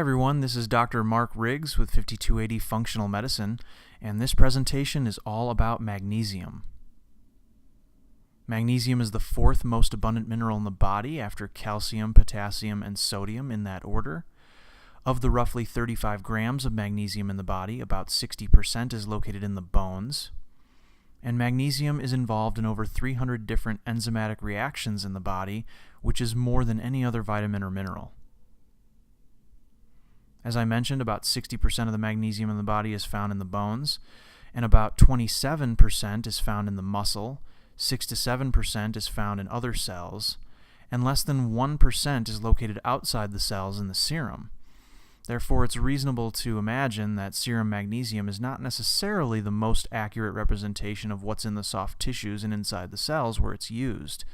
everyone, this is Dr. Mark Riggs with 5280 Functional Medicine, and this presentation is all about magnesium. Magnesium is the fourth most abundant mineral in the body after calcium, potassium, and sodium in that order. Of the roughly 35 grams of magnesium in the body, about 60% is located in the bones. And magnesium is involved in over 300 different enzymatic reactions in the body, which is more than any other vitamin or mineral. As I mentioned, about 60% of the magnesium in the body is found in the bones, and about 27% is found in the muscle, 6 to 7% is found in other cells, and less than 1% is located outside the cells in the serum. Therefore, it's reasonable to imagine that serum magnesium is not necessarily the most accurate representation of what's in the soft tissues and inside the cells where it's used,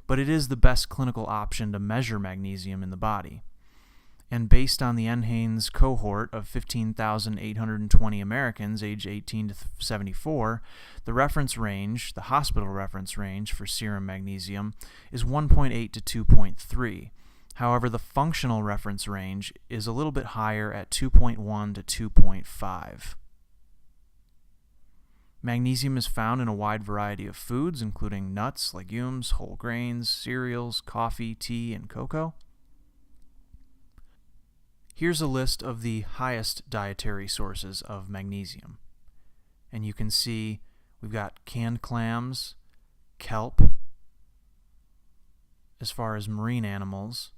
but it is the best clinical option to measure magnesium in the body. And based on the NHANES cohort of 15,820 Americans aged 18 to 74, the reference range, the hospital reference range for serum magnesium, is 1.8 to 2.3. However, the functional reference range is a little bit higher at 2.1 to 2.5. Magnesium is found in a wide variety of foods, including nuts, legumes, whole grains, cereals, coffee, tea, and cocoa. Here's a list of the highest dietary sources of magnesium. And you can see we've got canned clams, kelp, as far as marine animals,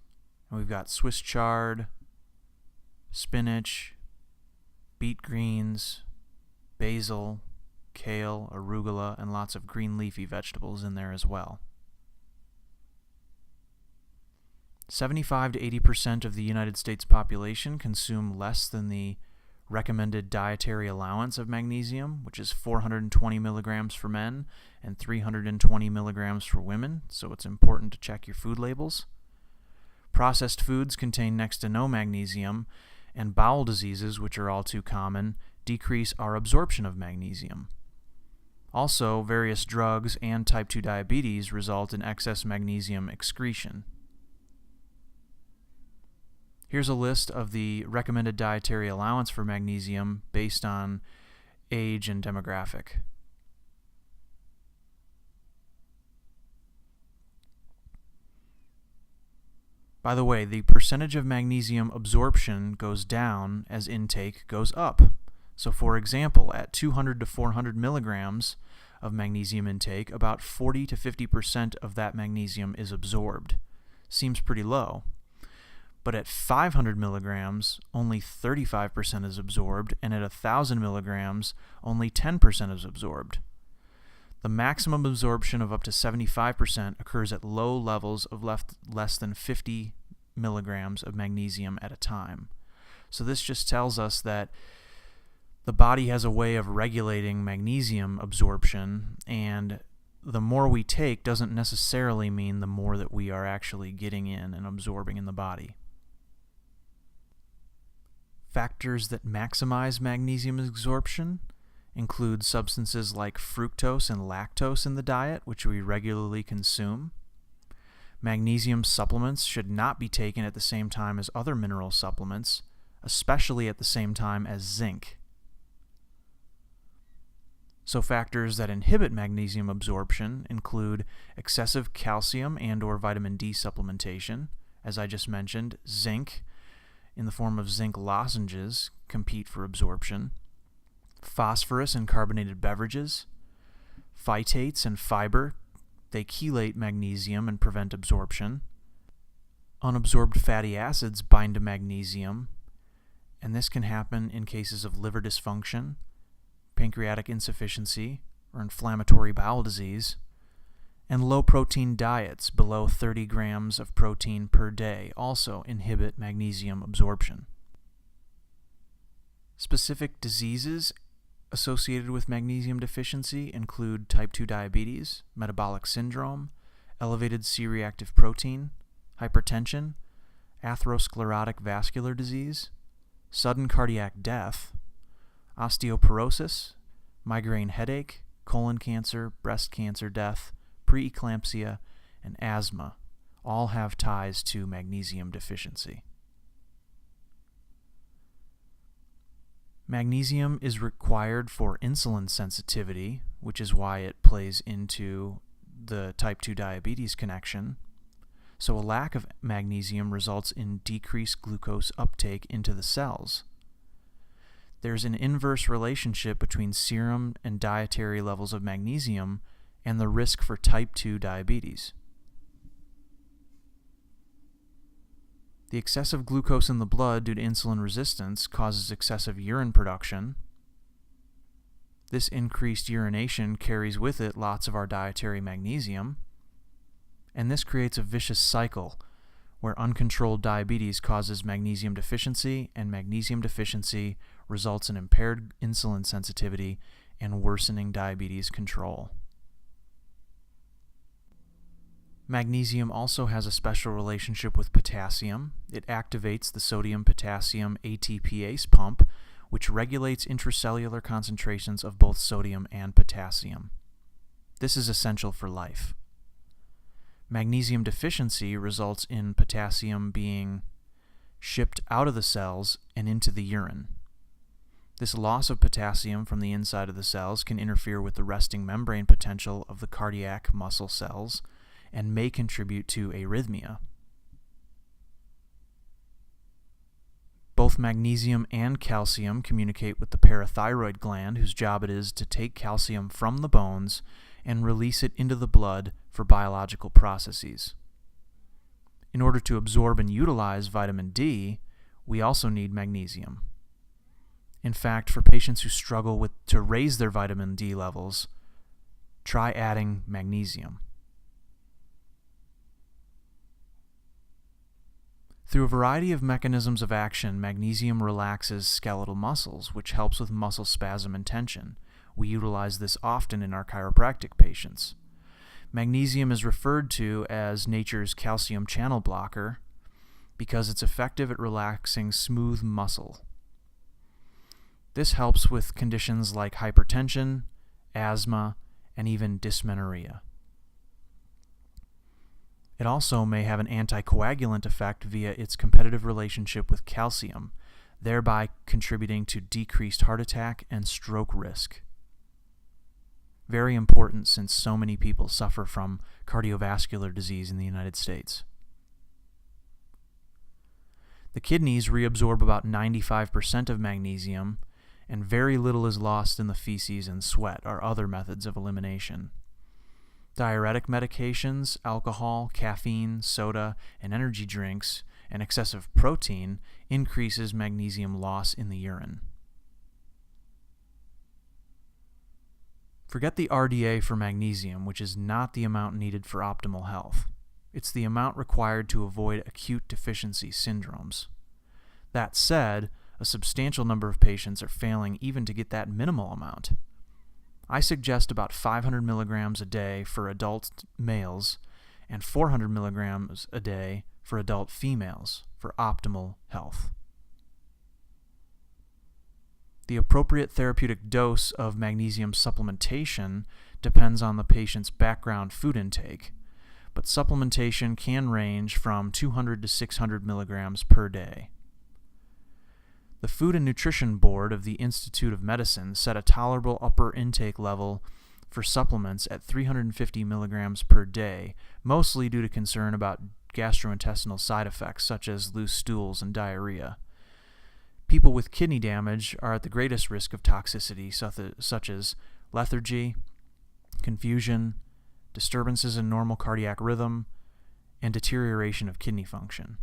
and we've got Swiss chard, spinach, beet greens, basil, kale, arugula, and lots of green leafy vegetables in there as well. 75 to 80% of the United States population consume less than the recommended dietary allowance of magnesium, which is 420 milligrams for men and 320 milligrams for women, so it's important to check your food labels. Processed foods contain next to no magnesium, and bowel diseases, which are all too common, decrease our absorption of magnesium. Also, various drugs and type 2 diabetes result in excess magnesium excretion. Here's a list of the recommended dietary allowance for magnesium based on age and demographic. By the way, the percentage of magnesium absorption goes down as intake goes up. So for example, at 200 to 400 milligrams of magnesium intake, about 40 to 50% of that magnesium is absorbed. Seems pretty low. But at 500 milligrams, only 35% is absorbed, and at 1,000 milligrams, only 10% is absorbed. The maximum absorption of up to 75% occurs at low levels of less than 50 milligrams of magnesium at a time. So this just tells us that the body has a way of regulating magnesium absorption, and the more we take doesn't necessarily mean the more that we are actually getting in and absorbing in the body. Factors that maximize magnesium absorption include substances like fructose and lactose in the diet, which we regularly consume. Magnesium supplements should not be taken at the same time as other mineral supplements, especially at the same time as zinc. So factors that inhibit magnesium absorption include excessive calcium and/or vitamin D supplementation. As I just mentioned, zinc in the form of zinc lozenges compete for absorption. Phosphorus in carbonated beverages. Phytates and fiber, they chelate magnesium and prevent absorption. Unabsorbed fatty acids bind to magnesium, and this can happen in cases of liver dysfunction, pancreatic insufficiency, or inflammatory bowel disease. And low-protein diets below 30 grams of protein per day also inhibit magnesium absorption. Specific diseases associated with magnesium deficiency include type 2 diabetes, metabolic syndrome, elevated C-reactive protein, hypertension, atherosclerotic vascular disease, sudden cardiac death, osteoporosis, migraine headache, colon cancer, breast cancer death, preeclampsia, and asthma all have ties to magnesium deficiency. Magnesium is required for insulin sensitivity, which is why it plays into the type 2 diabetes connection. So a lack of magnesium results in decreased glucose uptake into the cells. There's an inverse relationship between serum and dietary levels of magnesium and the risk for type 2 diabetes. The excessive glucose in the blood due to insulin resistance causes excessive urine production. This increased urination carries with it lots of our dietary magnesium, and this creates a vicious cycle where uncontrolled diabetes causes magnesium deficiency, and magnesium deficiency results in impaired insulin sensitivity and worsening diabetes control. Magnesium also has a special relationship with potassium. It activates the sodium-potassium ATPase pump, which regulates intracellular concentrations of both sodium and potassium. This is essential for life. Magnesium deficiency results in potassium being shipped out of the cells and into the urine. This loss of potassium from the inside of the cells can interfere with the resting membrane potential of the cardiac muscle cells and may contribute to arrhythmia. Both magnesium and calcium communicate with the parathyroid gland, whose job it is to take calcium from the bones and release it into the blood for biological processes. In order to absorb and utilize vitamin D, we also need magnesium. In fact, for patients who struggle to raise their vitamin D levels, try adding magnesium. Through a variety of mechanisms of action, magnesium relaxes skeletal muscles, which helps with muscle spasm and tension. We utilize this often in our chiropractic patients. Magnesium is referred to as nature's calcium channel blocker because it's effective at relaxing smooth muscle. This helps with conditions like hypertension, asthma, and even dysmenorrhea. It also may have an anticoagulant effect via its competitive relationship with calcium, thereby contributing to decreased heart attack and stroke risk. Very important since so many people suffer from cardiovascular disease in the United States. The kidneys reabsorb about 95% of magnesium, and very little is lost in the feces and sweat or other methods of elimination. Diuretic medications, alcohol, caffeine, soda, and energy drinks, and excessive protein increases magnesium loss in the urine. Forget the RDA for magnesium, which is not the amount needed for optimal health. It's the amount required to avoid acute deficiency syndromes. That said, a substantial number of patients are failing even to get that minimal amount. I suggest about 500 milligrams a day for adult males and 400 milligrams a day for adult females for optimal health. The appropriate therapeutic dose of magnesium supplementation depends on the patient's background food intake, but supplementation can range from 200 to 600 milligrams per day. The Food and Nutrition Board of the Institute of Medicine set a tolerable upper intake level for supplements at 350 milligrams per day, mostly due to concern about gastrointestinal side effects such as loose stools and diarrhea. People with kidney damage are at the greatest risk of toxicity, such as lethargy, confusion, disturbances in normal cardiac rhythm, and deterioration of kidney function.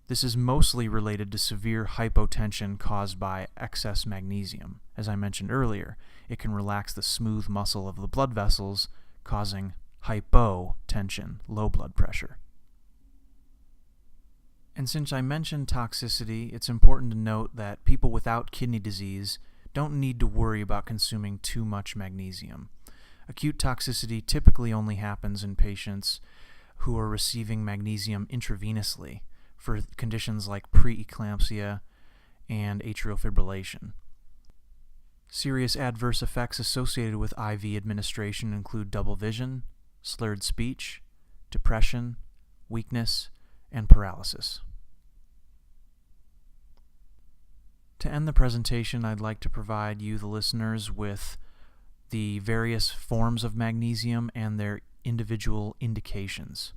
This is mostly related to severe hypotension caused by excess magnesium. As I mentioned earlier, it can relax the smooth muscle of the blood vessels, causing hypotension, low blood pressure. And since I mentioned toxicity, it's important to note that people without kidney disease don't need to worry about consuming too much magnesium. Acute toxicity typically only happens in patients who are receiving magnesium intravenously for conditions like preeclampsia and atrial fibrillation. Serious adverse effects associated with IV administration include double vision, slurred speech, depression, weakness, and paralysis. To end the presentation, I'd like to provide you, the listeners, with the various forms of magnesium and their individual indications.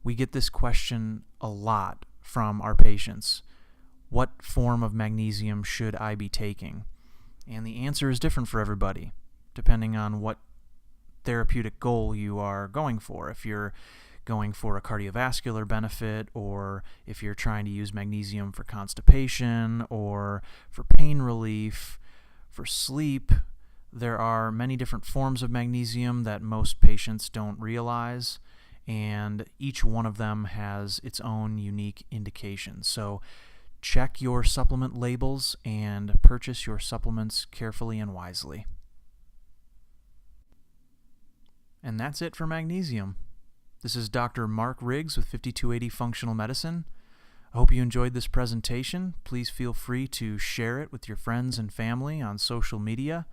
We get this question a lot from our patients. What form of magnesium should I be taking? And the answer is different for everybody, depending on what therapeutic goal you are going for. If you're going for a cardiovascular benefit, or if you're trying to use magnesium for constipation or for pain relief, for sleep, there are many different forms of magnesium that most patients don't realize, and each one of them has its own unique indications. So check your supplement labels and purchase your supplements carefully and wisely. And that's it for magnesium. This is Dr. Mark Riggs with 5280 Functional Medicine. I hope you enjoyed this presentation. Please feel free to share it with your friends and family on social media.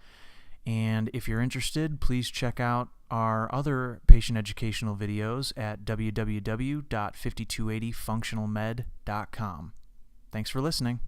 And if you're interested, please check out our other patient educational videos at www.5280functionalmed.com. Thanks for listening.